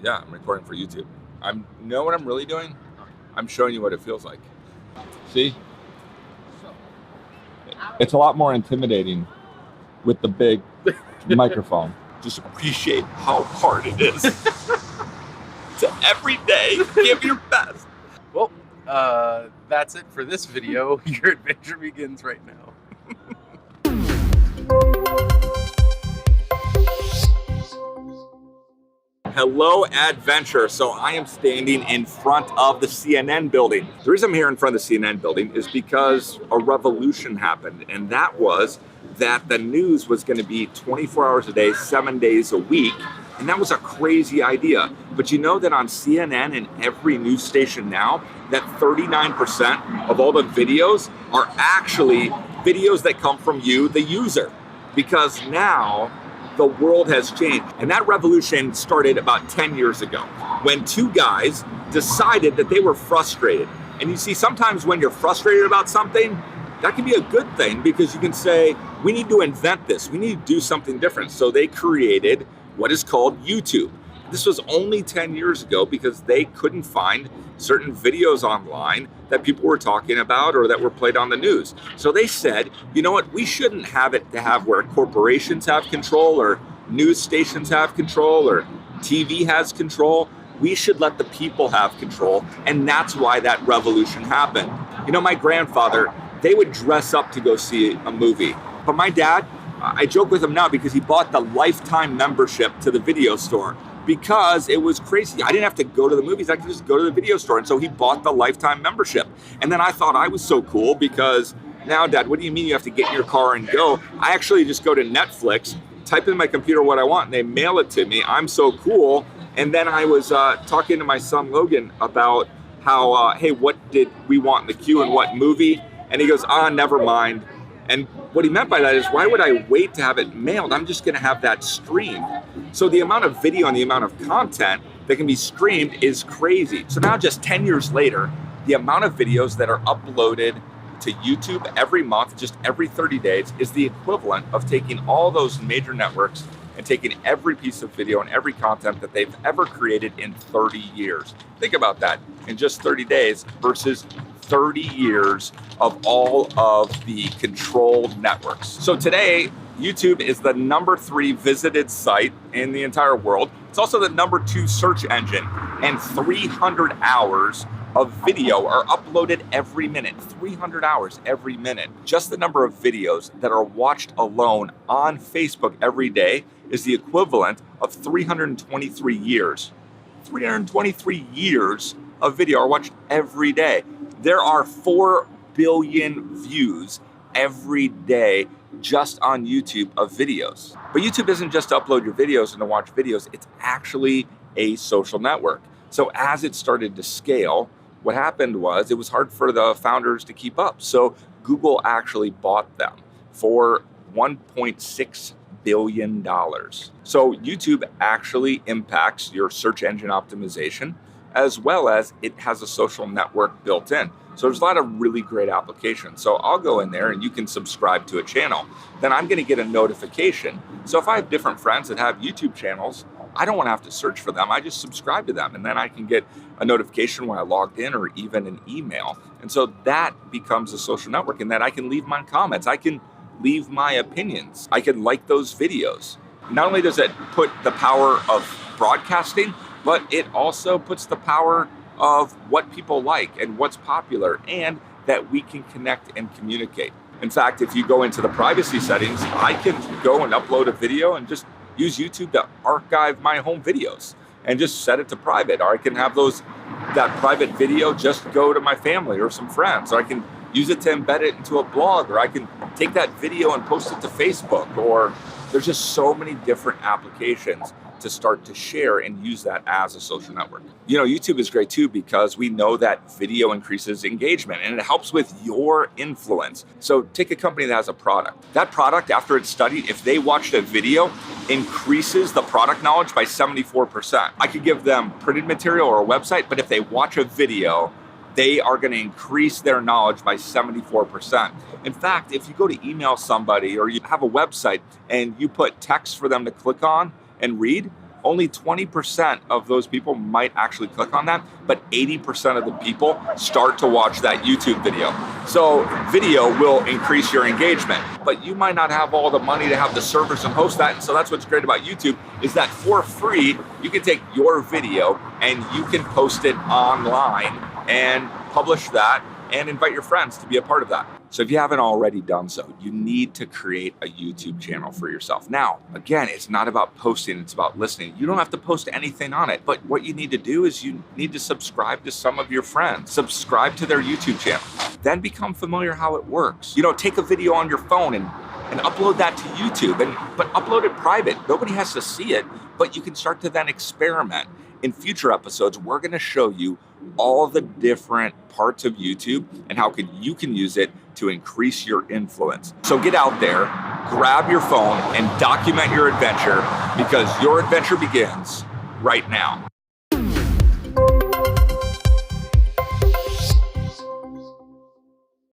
Yeah, I'm recording for YouTube. You know what I'm really doing? I'm showing you what it feels like. See? It's a lot more intimidating with the big microphone. Just appreciate how hard it is to every day give your best. Well, that's it for this video. Your adventure begins right now. Hello, adventure. So I am standing in front of the CNN building. The reason I'm here in front of the CNN building is because a revolution happened, and that was that the news was going to be 24 hours a day, 7 days a week. And that was a crazy idea. But you know that on CNN and every news station now, that 39% of all the videos are actually videos that come from you, the user. Because now the world has changed. And that revolution started about 10 years ago when two guys decided that they were frustrated. And you see, sometimes when you're frustrated about something, that can be a good thing because you can say, we need to invent this. We need to do something different. So they created what is called YouTube. This was only 10 years ago because they couldn't find certain videos online that people were talking about or that were played on the news. So they said, you know what, we shouldn't have it to have where corporations have control or news stations have control or TV has control. We should let the people have control. And that's why that revolution happened. You know, my grandfather, they would dress up to go see a movie. But my dad, I joke with him now because he bought the lifetime membership to the video store because it was crazy. I didn't have to go to the movies. I could just go to the video store. And so he bought the lifetime membership. And then I thought I was so cool because now, Dad, what do you mean you have to get in your car and go? I actually just go to Netflix, type in my computer what I want, and they mail it to me. I'm so cool. And then I was talking to my son Logan about how, hey, what did we want in the queue and what movie? And he goes, never mind. And what he meant by that is, why would I wait to have it mailed? I'm just gonna have that streamed. So the amount of video and the amount of content that can be streamed is crazy. So now just 10 years later, the amount of videos that are uploaded to YouTube every month, just every 30 days, is the equivalent of taking all those major networks and taking every piece of video and every content that they've ever created in 30 years. Think about that, in just 30 days versus 30 years of all of the controlled networks. So today, YouTube is the #3 visited site in the entire world. It's also the #2 search engine, and 300 hours of video are uploaded every minute. 300 hours every minute. Just the number of videos that are watched alone on Facebook every day is the equivalent of 323 years. 323 years of video are watched every day. There are 4 billion views every day just on YouTube of videos. But YouTube isn't just to upload your videos and to watch videos, it's actually a social network. So as it started to scale, what happened was it was hard for the founders to keep up. So Google actually bought them for $1.6 billion. So YouTube actually impacts your search engine optimization, as well as it has a social network built in. So there's a lot of really great applications. So I'll go in there and you can subscribe to a channel. Then I'm gonna get a notification. So if I have different friends that have YouTube channels, I don't wanna have to search for them. I just subscribe to them and then I can get a notification when I logged in or even an email. And so that becomes a social network, and that I can leave my comments. I can leave my opinions. I can like those videos. Not only does it put the power of broadcasting, but it also puts the power of what people like and what's popular, and that we can connect and communicate. In fact, if you go into the privacy settings, I can go and upload a video and just use YouTube to archive my home videos and just set it to private. Or I can have that private video just go to my family or some friends. Or I can use it to embed it into a blog, or I can take that video and post it to Facebook. Or there's just so many different applications to start to share and use that as a social network. You know, YouTube is great too because we know that video increases engagement and it helps with your influence. So take a company that has a product. That product, after it's studied, if they watched a video, increases the product knowledge by 74%. I could give them printed material or a website, but if they watch a video, they are going to increase their knowledge by 74%. In fact, if you go to email somebody or you have a website and you put text for them to click on and read, only 20% of those people might actually click on that, but 80% of the people start to watch that YouTube video. So video will increase your engagement, but you might not have all the money to have the servers and host that. And so that's what's great about YouTube is that for free, you can take your video and you can post it online and publish that and invite your friends to be a part of that. So if you haven't already done so, you need to create a YouTube channel for yourself. Now, again, it's not about posting, it's about listening. You don't have to post anything on it, but what you need to do is you need to subscribe to some of your friends, subscribe to their YouTube channel, then become familiar how it works. Take a video on your phone and upload that to YouTube, but upload it private. Nobody has to see it, but you can start to then experiment. In future episodes, we're gonna show you all the different parts of YouTube and how you can use it to increase your influence. So get out there, grab your phone, and document your adventure because your adventure begins right now.